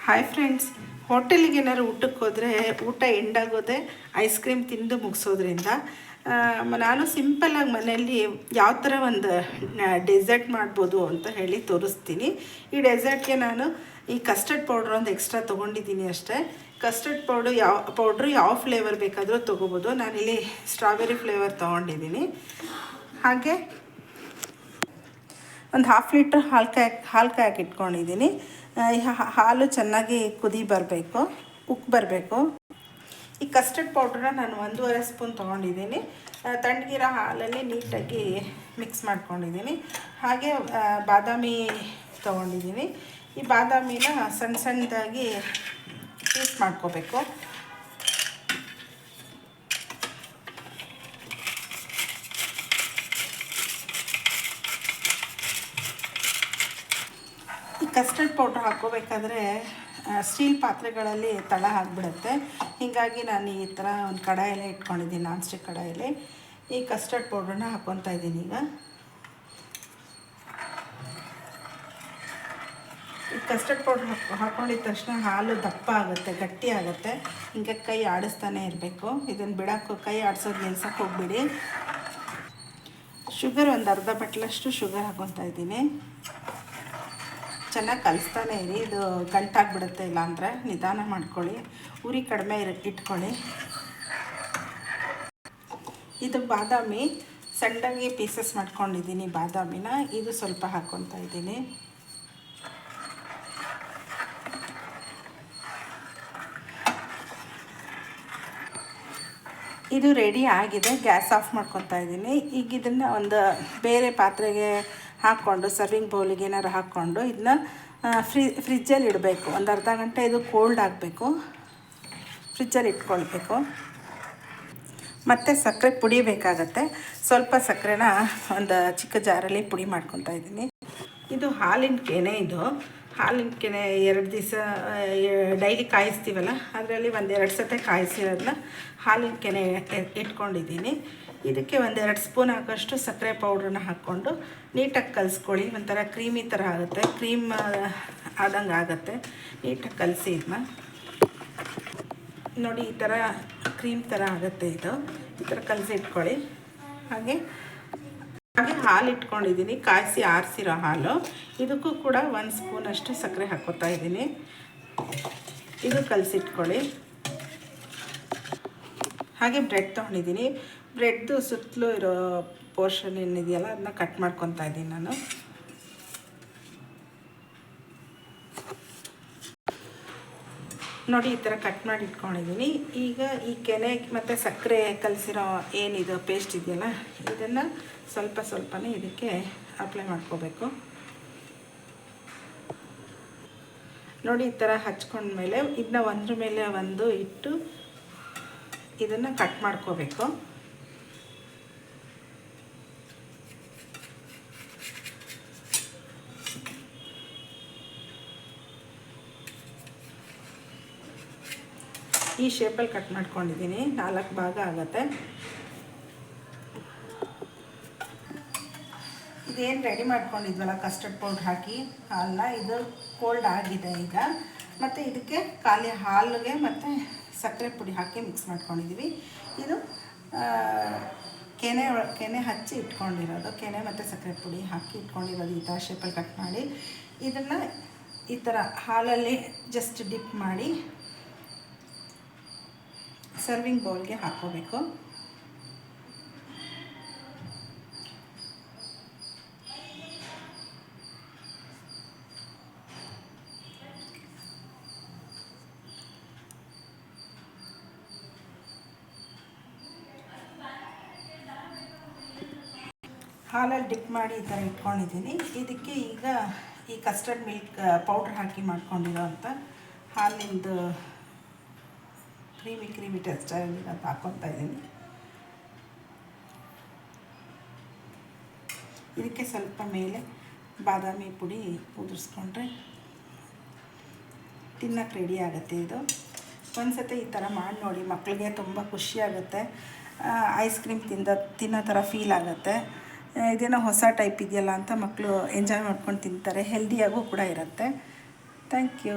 Hi friends, ಹೋಟೆಲಿಗೆ ಏನಾದ್ರು ಊಟಕ್ಕೆ ಹೋದರೆ ಊಟ ಎಂಡಾಗೋದೆ ಐಸ್ ಕ್ರೀಮ್ ತಿಂದು ಮುಗಿಸೋದ್ರಿಂದ ನಾನು ಸಿಂಪಲ್ಲಾಗಿ ಮನೆಯಲ್ಲಿ ಯಾವ ಥರ ಒಂದು ಡೆಸರ್ಟ್ ಮಾಡ್ಬೋದು ಅಂತ ಹೇಳಿ ತೋರಿಸ್ತೀನಿ. ಈ ಡೆಸರ್ಟ್ಗೆ ನಾನು ಈ ಕಸ್ಟರ್ಡ್ ಪೌಡ್ರ್ ಒಂದು ಎಕ್ಸ್ಟ್ರಾ ತೊಗೊಂಡಿದ್ದೀನಿ ಅಷ್ಟೇ. ಕಸ್ಟರ್ಡ್ ಪೌಡ್ರು ಯಾವ ಫ್ಲೇವರ್ ಬೇಕಾದರೂ ತೊಗೋಬೋದು. ನಾನಿಲ್ಲಿ ಸ್ಟ್ರಾಬೆರಿ ಫ್ಲೇವರ್ ತೊಗೊಂಡಿದ್ದೀನಿ. ಹಾಗೆ ಒಂದು 1/2 ಲೀಟ್ರ್ ಹಾಲು ಕಾಯಕ್ಕೆ ಇಟ್ಕೊಂಡಿದ್ದೀನಿ. ಹಾಲು ಚೆನ್ನಾಗಿ ಕುದಿ ಬರಬೇಕು, ಉಕ್ಕಿ ಬರಬೇಕು. ಈ ಕಸ್ಟರ್ಡ್ ಪೌಡ್ರನ್ನ ನಾನು 1.5 ಸ್ಪೂನ್ ತೊಗೊಂಡಿದ್ದೀನಿ. ತಣ್ಣಗಿರೋ ಹಾಲಲ್ಲಿ ನೀಟಾಗಿ ಮಿಕ್ಸ್ ಮಾಡ್ಕೊಂಡಿದ್ದೀನಿ. ಹಾಗೆ ಬಾದಾಮಿ ತೊಗೊಂಡಿದ್ದೀನಿ. ಈ ಬಾದಾಮಿನ ಸಣ್ಣ ಸಣ್ಣದಾಗಿ ಪೀಸ್ ಮಾಡ್ಕೋಬೇಕು. ಈ ಕಸ್ಟರ್ಡ್ ಪೌಡ್ರ್ ಹಾಕ್ಕೋಬೇಕಾದ್ರೆ ಸ್ಟೀಲ್ ಪಾತ್ರೆಗಳಲ್ಲಿ ತಳ ಆಗಿಬಿಡುತ್ತೆ. ಹೀಗಾಗಿ ನಾನು ಈ ಥರ ಒಂದು ಕಡಾಯಲ್ಲೇ ಇಟ್ಕೊಂಡಿದ್ದೀನಿ, ನಾನ್ ಸ್ಟಿಕ್ ಕಡಾಯಲ್ಲಿ. ಈ ಕಸ್ಟರ್ಡ್ ಪೌಡ್ರನ್ನ ಹಾಕ್ಕೊತಾ ಇದ್ದೀನಿ. ಈಗ ಈ ಕಸ್ಟರ್ಡ್ ಪೌಡ್ರ್ ಹಾಕ್ಕೊಂಡಿದ ತಕ್ಷಣ ಹಾಲು ದಪ್ಪ ಆಗುತ್ತೆ, ಗಟ್ಟಿ ಆಗುತ್ತೆ. ಹಿಂಗೆ ಕೈ ಆಡಿಸ್ತಾನೆ ಇರಬೇಕು. ಇದನ್ನು ಬಿಡೋಕ್ಕೂ ಕೈ ಆಡಿಸೋದು ನಿಲ್ಸಕ್ಕೆ ಹೋಗ್ಬಿಡಿ. ಶುಗರ್ ಒಂದು ಅರ್ಧ ಬಟ್ಲಷ್ಟು ಶುಗರ್ ಹಾಕ್ಕೊತಾ ಇದ್ದೀನಿ. ಚೆನ್ನಾಗಿ ಕಲಿಸ್ತಾನೆ ಇರಿ, ಇದು ಗಂಟಾಗಿಬಿಡುತ್ತೆ. ಇಲ್ಲಾಂದರೆ ನಿಧಾನ ಮಾಡ್ಕೊಳ್ಳಿ, ಉರಿ ಕಡಿಮೆ ಇಟ್ಕೊಳ್ಳಿ. ಇದು ಬಾದಾಮಿ ಸಣ್ಣದಾಗಿ ಪೀಸಸ್ ಮಾಡ್ಕೊಂಡಿದ್ದೀನಿ. ಬಾದಾಮಿನ ಇದು ಸ್ವಲ್ಪ ಹಾಕ್ಕೊತಾ ಇದ್ದೀನಿ. ಇದು ರೆಡಿ ಆಗಿದೆ. ಗ್ಯಾಸ್ ಆಫ್ ಮಾಡ್ಕೊತಾ ಇದ್ದೀನಿ. ಈಗ ಇದನ್ನು ಒಂದು ಬೇರೆ ಪಾತ್ರೆಗೆ ಹಾಕ್ಕೊಂಡು, ಸರ್ವಿಂಗ್ ಬೌಲಿಗೆ ಏನಾರು ಹಾಕ್ಕೊಂಡು ಇದನ್ನ ಫ್ರಿಜ್ಜಲ್ಲಿ ಇಡಬೇಕು. ಒಂದು ಅರ್ಧ ಗಂಟೆ ಇದು ಕೋಲ್ಡ್ ಆಗಬೇಕು, ಫ್ರಿಜ್ಜಲ್ಲಿ ಇಟ್ಕೊಳ್ಬೇಕು. ಮತ್ತು ಸಕ್ಕರೆ ಪುಡಿ ಬೇಕಾಗತ್ತೆ. ಸ್ವಲ್ಪ ಸಕ್ಕರೆನ ಒಂದು ಚಿಕ್ಕ ಜಾರಲ್ಲಿ ಪುಡಿ ಮಾಡ್ಕೊತಾ ಇದ್ದೀನಿ. ಇದು ಹಾಲಿನ ಕೆನೆ. ಇದು ಹಾಲಿನ ಕೆನೆ 2 ದಿವಸ ಡೈಲಿ ಕಾಯಿಸ್ತೀವಲ್ಲ, ಅದರಲ್ಲಿ 1-2 ಸತಿ ಕಾಯಿಸಿರೋದನ್ನ ಹಾಲಿನ ಕೆನೆ ಇಟ್ಕೊಂಡಿದ್ದೀನಿ. ಇದಕ್ಕೆ 1-2 ಸ್ಪೂನ್ ಹಾಕೋಷ್ಟು ಸಕ್ಕರೆ ಪೌಡ್ರನ್ನ ಹಾಕ್ಕೊಂಡು ನೀಟಾಗಿ ಕಲಿಸ್ಕೊಳ್ಳಿ. ಒಂಥರ ಕ್ರೀಮಿ ಥರ ಆಗುತ್ತೆ, ಕ್ರೀಮ್ ಆದಂಗೆ ಆಗುತ್ತೆ. ನೀಟಾಗಿ ಕಲಸಿ ಇದನ್ನ ನೋಡಿ, ಈ ಥರ ಕ್ರೀಮ್ ಥರ ಆಗುತ್ತೆ. ಇದು ಈ ಥರ ಕಲಸಿ ಇಟ್ಕೊಳ್ಳಿ. ಹಾಗೆ ಹಾಲು ಇಟ್ಕೊಂಡಿದ್ದೀನಿ, ಕಾಯಿಸಿ ಆರಿಸಿರೋ ಹಾಲು. ಇದಕ್ಕೂ ಕೂಡ 1 ಸ್ಪೂನಷ್ಟು ಸಕ್ಕರೆ ಹಾಕ್ಕೊತಾ ಇದ್ದೀನಿ. ಇದು ಕಲಸಿಟ್ಕೊಳ್ಳಿ. ಹಾಗೆ ಬ್ರೆಡ್ ತೊಗೊಂಡಿದ್ದೀನಿ. ಬ್ರೆಡ್ದು ಸುತ್ತಲೂ ಇರೋ ಪೋರ್ಷನ್ ಏನಿದೆಯಲ್ಲ ಅದನ್ನ ಕಟ್ ಮಾಡ್ಕೊತಾ ಇದ್ದೀನಿ ನಾನು. ನೋಡಿ, ಈ ಥರ ಕಟ್ ಮಾಡಿ ಇಟ್ಕೊಂಡಿದ್ದೀನಿ. ಈಗ ಈ ಕೆನೆ ಮತ್ತು ಸಕ್ಕರೆ ಕಲಸಿರೋ ಏನಿದು ಪೇಸ್ಟ್ ಇದೆಯಲ್ಲ, ಇದನ್ನು ಸ್ವಲ್ಪನೇ ಇದಕ್ಕೆ ಅಪ್ಲೈ ಮಾಡ್ಕೋಬೇಕು. ನೋಡಿ, ಈ ಥರ ಹಚ್ಕೊಂಡ್ಮೇಲೆ ಇದನ್ನ ಒಂದ್ರ ಮೇಲೆ ಒಂದು ಇಟ್ಟು ಇದನ್ನು ಕಟ್ ಮಾಡ್ಕೋಬೇಕು. ಈ ಶೇಪಲ್ಲಿ ಕಟ್ ಮಾಡ್ಕೊಂಡಿದ್ದೀನಿ. 4 ಭಾಗ ಆಗುತ್ತೆ. ಇದೇನು ರೆಡಿ ಮಾಡ್ಕೊಂಡಿದ್ವಲ್ಲ ಕಸ್ಟರ್ಡ್ ಪೌಡ್ರ್ ಹಾಕಿ ಹಾಲನ್ನ, ಇದು ಕೋಲ್ಡ್ ಆಗಿದೆ ಈಗ. ಮತ್ತು ಇದಕ್ಕೆ ಖಾಲಿ ಹಾಲಿಗೆ ಮತ್ತು ಸಕ್ಕರೆ ಪುಡಿ ಹಾಕಿ ಮಿಕ್ಸ್ ಮಾಡ್ಕೊಂಡಿದ್ದೀವಿ. ಇದು ಕೆನೆ ಹಚ್ಚಿ ಇಟ್ಕೊಂಡಿರೋದು, ಕೆನೆ ಮತ್ತು ಸಕ್ಕರೆ ಪುಡಿ ಹಾಕಿ ಇಟ್ಕೊಂಡಿರೋದು. ಈ ಥರ ಶೇಪಲ್ಲಿ ಕಟ್ ಮಾಡಿ ಇದನ್ನು ಈ ಥರ ಹಾಲಲ್ಲಿ ಜಸ್ಟ್ ಡಿಪ್ ಮಾಡಿ ಸರ್ವಿಂಗ್ ಬೌಲ್ಗೆ ಹಾಕ್ಕೋಬೇಕು. ಹಾಲಲ್ಲಿ ಡಿಪ್ ಮಾಡಿ ಈ ಥರ ಇಟ್ಕೊಂಡಿದ್ದೀನಿ. ಇದಕ್ಕೆ ಈಗ ಈ ಕಸ್ಟರ್ಡ್ ಮಿಲ್ಕ್ ಪೌಡ್ರ್ ಹಾಕಿ ಮಾಡ್ಕೊಂಡಿರೋ ಅಂಥ ಹಾಲಿಂದು ಕ್ರೀಮಿ ಟೆಕ್ಸ್ಚರ್ ಅಂತ ಹಾಕ್ಕೊತಾ ಇದ್ದೀನಿ. ಇದಕ್ಕೆ ಸ್ವಲ್ಪ ಮೇಲೆ ಬಾದಾಮಿ ಪುಡಿ ಉದುರಿಸ್ಕೊಂಡ್ರೆ ತಿನ್ನೋಕ್ಕೆ ರೆಡಿ ಆಗುತ್ತೆ. ಇದು ಒಂದು ಸತಿ ಈ ಥರ ಮಾಡಿ ನೋಡಿ, ಮಕ್ಕಳಿಗೆ ತುಂಬ ಖುಷಿಯಾಗುತ್ತೆ. ಐಸ್ ಕ್ರೀಮ್ ತಿನ್ನೋ ಥರ ಫೀಲ್ ಆಗುತ್ತೆ. ಇದೇನೋ ಹೊಸ ಟೈಪ್ ಇದೆಯಲ್ಲ ಅಂತ ಮಕ್ಕಳು ಎಂಜಾಯ್ ಮಾಡ್ಕೊಂಡು ತಿಂತಾರೆ. ಹೆಲ್ದಿಯಾಗೂ ಕೂಡ ಇರುತ್ತೆ. Thank you.